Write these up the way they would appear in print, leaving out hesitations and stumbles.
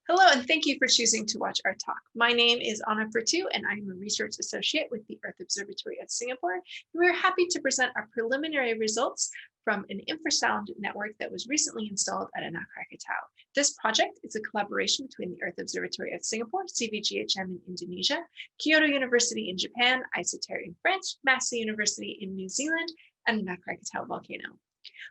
Hello, and thank you for choosing to watch our talk. My name is Anak, and I'm a research associate with the Earth Observatory of Singapore. We are happy to present our preliminary results from an infrasound network that was recently installed at Anak, Krakatau. This project is a collaboration between the Earth Observatory of Singapore, CVGHM in Indonesia, Kyoto University in Japan, ICETER in France, Massey University in New Zealand, and Anak Krakatau volcano.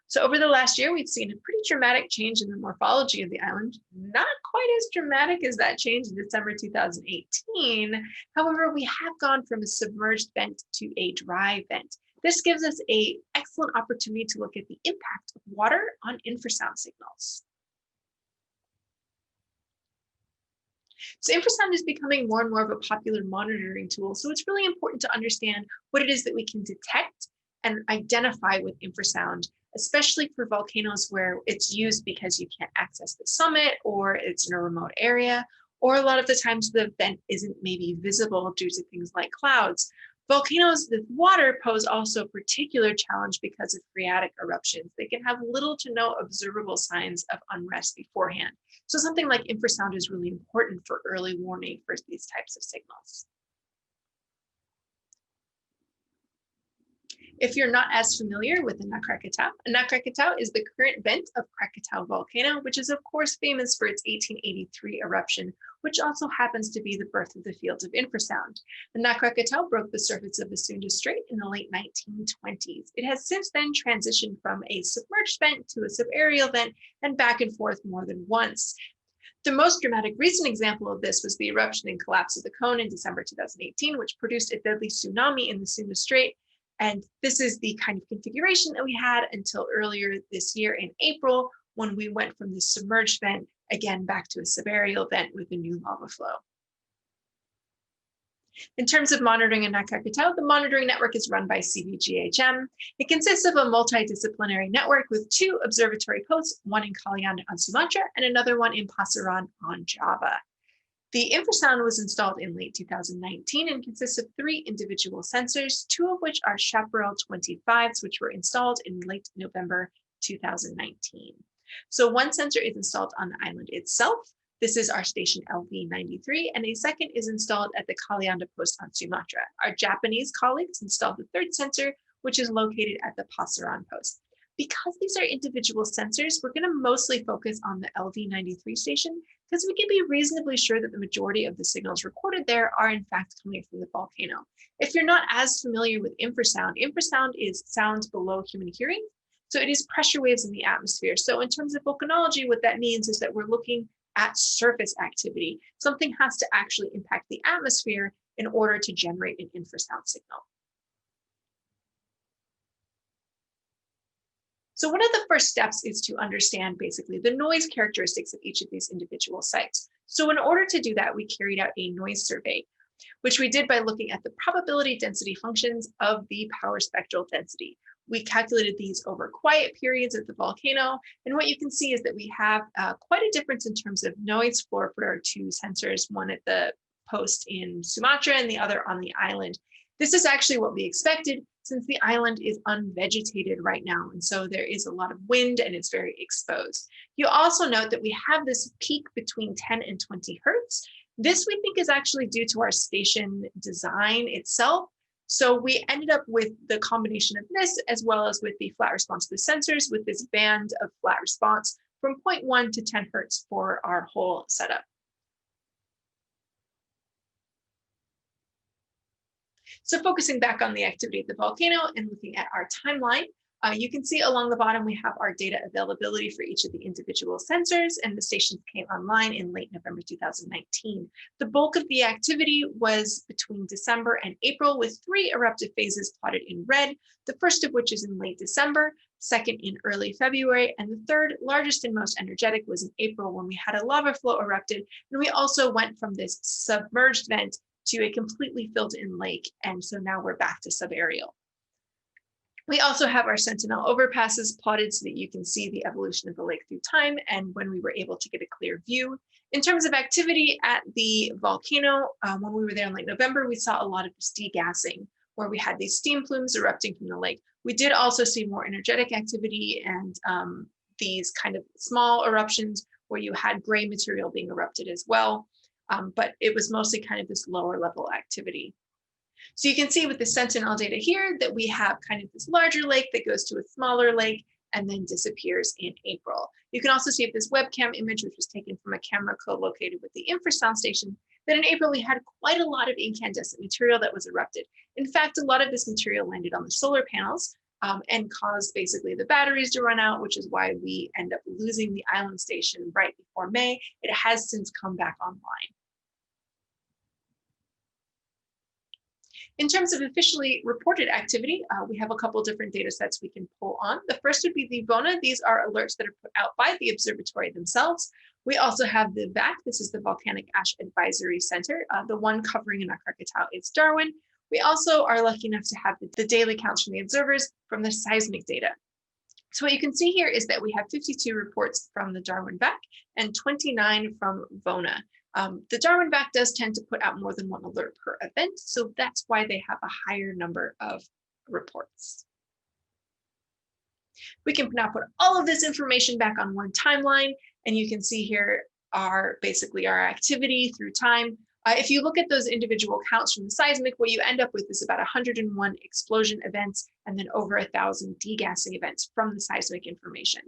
So over the last year, we've seen a pretty dramatic change in the morphology of the island, not quite as dramatic as that change in December 2018. However, we have gone from a submerged vent to a dry vent. This gives us an excellent opportunity to look at the impact of water on infrasound signals. So infrasound is becoming more and more of a popular monitoring tool. So it's really important to understand what it is that we can detect and identify with infrasound, especially for volcanoes where it's used because you can't access the summit or it's in a remote area, or a lot of the times the vent isn't maybe visible due to things like clouds. Volcanoes with water pose also a particular challenge because of phreatic eruptions. They can have little to no observable signs of unrest beforehand. So something like infrasound is really important for early warning for these types of signals. If you're not as familiar with Anak Krakatau is the current vent of Krakatau volcano, which is of course famous for its 1883 eruption, which also happens to be the birth of the field of infrasound. Anak Krakatau broke the surface of the Sunda Strait in the late 1920s. It has since then transitioned from a submerged vent to a subaerial vent and back and forth more than once. The most dramatic recent example of this was the eruption and collapse of the cone in December 2018, which produced a deadly tsunami in the Sunda Strait. And this is the kind of configuration that we had until earlier this year in April, when we went from the submerged vent again back to a subaerial vent with a new lava flow. In terms of monitoring Anak Krakatau, the monitoring network is run by CVGHM. It consists of a multidisciplinary network with 2 observatory posts, one in Kalianda on Sumatra and another one in Pasaran on Java. The infrasound was installed in late 2019 and consists of 3 individual sensors, 2 of which are Chaparral 25s, which were installed in late November 2019. So one sensor is installed on the island itself. This is our station LV93, and a second is installed at the Kalianda post on Sumatra. Our Japanese colleagues installed the 3rd sensor, which is located at the Pasaran post. Because these are individual sensors, we're going to mostly focus on the LV93 station because we can be reasonably sure that the majority of the signals recorded there are in fact coming from the volcano. If you're not as familiar with infrasound, infrasound is sound below human hearing. So it is pressure waves in the atmosphere. So in terms of volcanology, what that means is that we're looking at surface activity. Something has to actually impact the atmosphere in order to generate an infrasound signal. So one of the first steps is to understand basically the noise characteristics of each of these individual sites. So in order to do that, we carried out a noise survey, which we did by looking at the probability density functions of the power spectral density. We calculated these over quiet periods at the volcano. And what you can see is that we have quite a difference in terms of noise floor for our 2 sensors, one at the post in Sumatra and the other on the island. This is actually what we expected since the island is unvegetated right now. And so there is a lot of wind and it's very exposed. You also note that we have this peak between 10 and 20 hertz. This we think is actually due to our station design itself. So we ended up with the combination of this as well as with the flat response of the sensors with this band of flat response from 0.1 to 10 hertz for our whole setup. So focusing back on the activity of the volcano and looking at our timeline, you can see along the bottom, we have our data availability for each of the individual sensors, and the stations came online in late November 2019. The bulk of the activity was between December and April with 3 eruptive phases plotted in red, the first of which is in late December, second in early February, and the third, largest and most energetic, was in April when we had a lava flow erupted, and we also went from this submerged vent to a completely filled in lake. And so now we're back to subaerial. We also have our sentinel overpasses plotted so that you can see the evolution of the lake through time and when we were able to get a clear view. In terms of activity at the volcano, when we were there in late November, we saw a lot of degassing where we had these steam plumes erupting from the lake. We did also see more energetic activity and these kind of small eruptions where you had gray material being erupted as well. But it was mostly kind of this lower level activity. So you can see with the Sentinel data here that we have kind of this larger lake that goes to a smaller lake and then disappears in April. You can also see this webcam image, which was taken from a camera co-located with the Infrasound station, that in April we had quite a lot of incandescent material that was erupted. In fact, a lot of this material landed on the solar panels and caused basically the batteries to run out, which is why we end up losing the island station right before May. It has since come back online. In terms of officially reported activity, we have a couple different data sets we can pull on. The first would be the VONA. These are alerts that are put out by the observatory themselves. We also have the VAC. This is the Volcanic Ash Advisory Center. The one covering Anak Krakatau is Darwin. We also are lucky enough to have the daily counts from the observers from the seismic data. So what you can see here is that we have 52 reports from the Darwin VAC and 29 from VONA. The Darwin VAC does tend to put out more than one alert per event, so that's why they have a higher number of reports. We can now put all of this information back on one timeline, and you can see here basically our activity through time. If you look at those individual counts from the seismic, what you end up with is about 101 explosion events and then over 1,000 degassing events from the seismic information.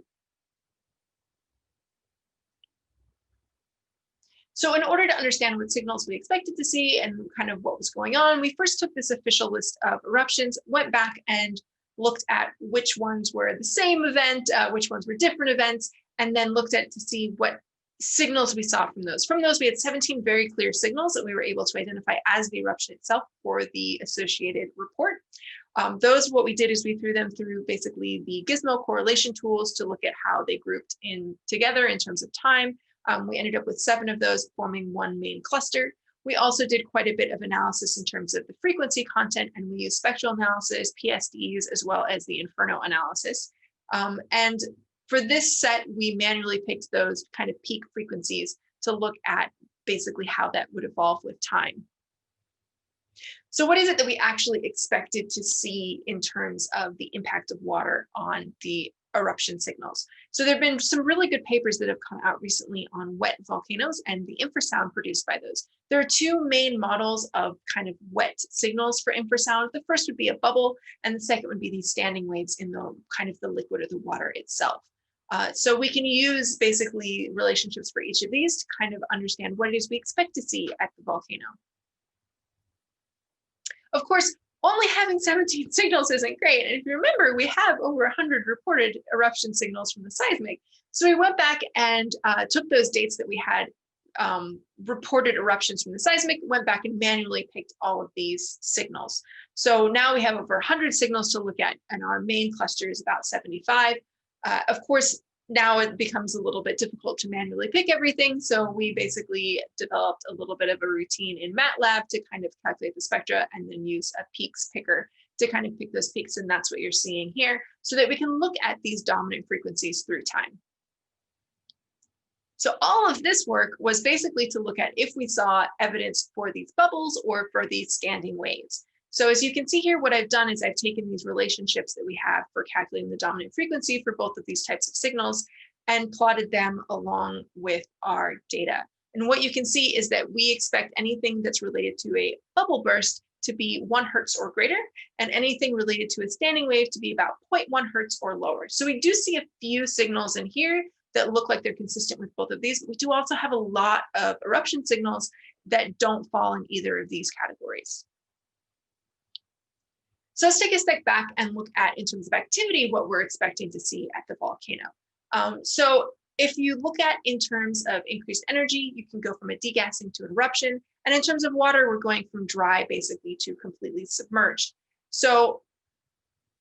So in order to understand what signals we expected to see and kind of what was going on, we first took this official list of eruptions, went back and looked at which ones were the same event, which ones were different events, and then looked at to see what signals we saw from those. From those, we had 17 very clear signals that we were able to identify as the eruption itself for the associated report. Those, what we did is we threw them through basically the Gizmo correlation tools to look at how they grouped in together in terms of time. We ended up with 7 of those forming one main cluster. We also did quite a bit of analysis in terms of the frequency content, and we used spectral analysis, PSDs, as well as the Inferno analysis. And for this set, we manually picked those kind of peak frequencies to look at basically how that would evolve with time. So what is it that we actually expected to see in terms of the impact of water on the eruption signals? So there have been some really good papers that have come out recently on wet volcanoes and the infrasound produced by those. There are 2 main models of kind of wet signals for infrasound. The first would be a bubble, and the second would be these standing waves in the kind of the liquid or the water itself. So we can use basically relationships for each of these to kind of understand what it is we expect to see at the volcano. Of course, only having 17 signals isn't great. And if you remember, we have over 100 reported eruption signals from the seismic. So we went back and took those dates that we had reported eruptions from the seismic, went back and manually picked all of these signals. So now we have over 100 signals to look at, and our main cluster is about 75. Of course, now it becomes a little bit difficult to manually pick everything. So we basically developed a little bit of a routine in MATLAB to kind of calculate the spectra and then use a peaks picker to kind of pick those peaks. And that's what you're seeing here so that we can look at these dominant frequencies through time. So all of this work was basically to look at if we saw evidence for these bubbles or for these standing waves. So as you can see here, what I've done is I've taken these relationships that we have for calculating the dominant frequency for both of these types of signals and plotted them along with our data. And what you can see is that we expect anything that's related to a bubble burst to be 1 Hertz or greater, and anything related to a standing wave to be about 0.1 Hertz or lower. So we do see a few signals in here that look like they're consistent with both of these. We do also have a lot of eruption signals that don't fall in either of these categories. So let's take a step back and look at, in terms of activity, what we're expecting to see at the volcano. So if you look at in terms of increased energy, you can go from a degassing to an eruption. And in terms of water, we're going from dry basically to completely submerged. So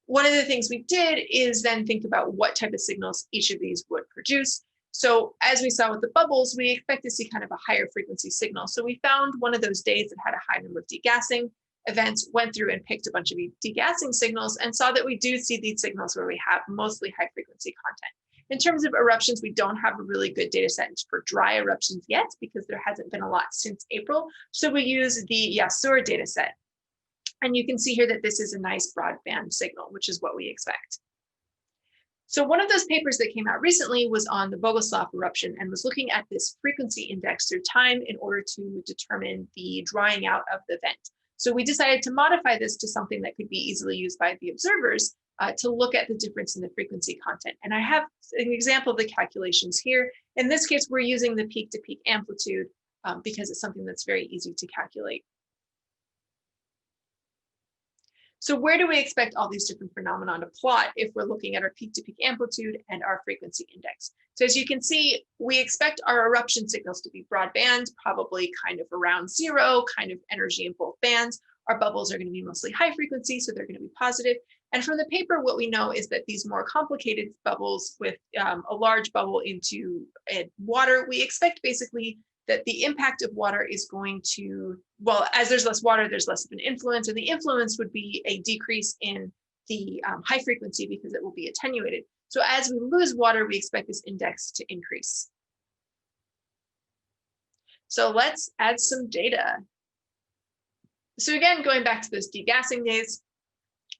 one of the things we did is then think about what type of signals each of these would produce. So as we saw with the bubbles, we expect to see kind of a higher frequency signal. So we found one of those days that had a high number of degassing events, went through and picked a bunch of degassing signals and saw that we do see these signals where we have mostly high frequency content. In terms of eruptions, we don't have a really good data set for dry eruptions yet because there hasn't been a lot since April. So we use the Yasur data set. And you can see here that this is a nice broadband signal, which is what we expect. So one of those papers that came out recently was on the Bogoslav eruption and was looking at this frequency index through time in order to determine the drying out of the vent. So we decided to modify this to something that could be easily used by the observers to look at the difference in the frequency content. And I have an example of the calculations here. In this case, we're using the peak-to-peak amplitude because it's something that's very easy to calculate. So where do we expect all these different phenomena to plot if we're looking at our peak-to-peak amplitude and our frequency index? So as you can see, we expect our eruption signals to be broadband, probably kind of around 0, kind of energy in both bands. Our bubbles are going to be mostly high frequency, so they're going to be positive. And from the paper, what we know is that these more complicated bubbles with a large bubble into water, we expect basically that the impact of water is going to, well, as there's less water, there's less of an influence, and the influence would be a decrease in the high frequency because it will be attenuated. So as we lose water, we expect this index to increase. So let's add some data. So again, going back to those degassing days,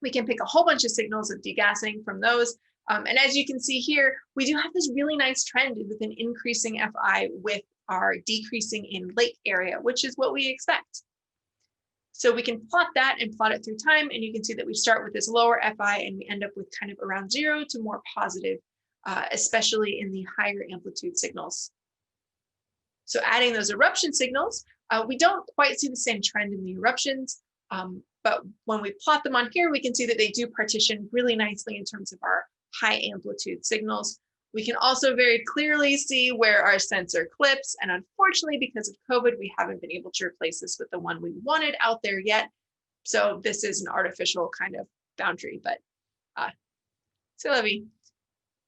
we can pick a whole bunch of signals of degassing from those. And as you can see here, we do have this really nice trend with an increasing FI with our decreasing in lake area, which is what we expect. So we can plot that and plot it through time, and you can see that we start with this lower FI and we end up with kind of around 0 to more positive, especially in the higher amplitude signals. So adding those eruption signals, we don't quite see the same trend in the eruptions, but when we plot them on here, we can see that they do partition really nicely in terms of our high amplitude signals. We can also very clearly see where our sensor clips, and unfortunately, because of COVID, we haven't been able to replace this with the one we wanted out there yet. So this is an artificial kind of boundary, but c'est la vie.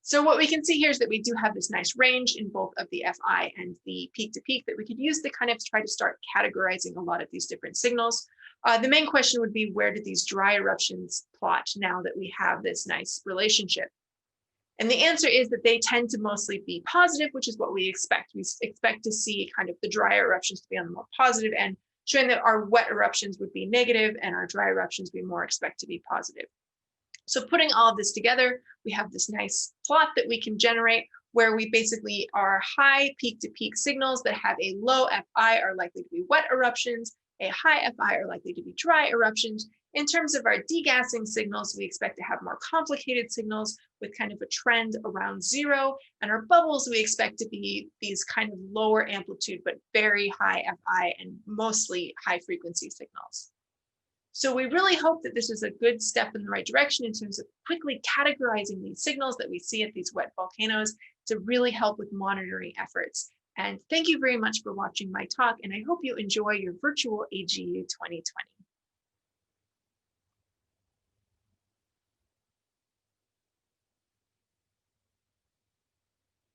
So what we can see here is that we do have this nice range in both of the FI and the peak to peak that we could use to kind of try to start categorizing a lot of these different signals. The main question would be, where do these dry eruptions plot now that we have this nice relationship? And the answer is that they tend to mostly be positive, which is what we expect. We expect to see kind of the dry eruptions to be on the more positive end, showing that our wet eruptions would be negative and our dry eruptions we more expect to be positive. So putting all of this together, we have this nice plot that we can generate where we basically our high peak to peak signals that have a low FI are likely to be wet eruptions, a high FI are likely to be dry eruptions. In terms of our degassing signals, we expect to have more complicated signals with kind of a trend around 0. And our bubbles, we expect to be these kind of lower amplitude, but very high FI and mostly high frequency signals. So we really hope that this is a good step in the right direction in terms of quickly categorizing these signals that we see at these wet volcanoes to really help with monitoring efforts. And thank you very much for watching my talk, and I hope you enjoy your virtual AGU 2020.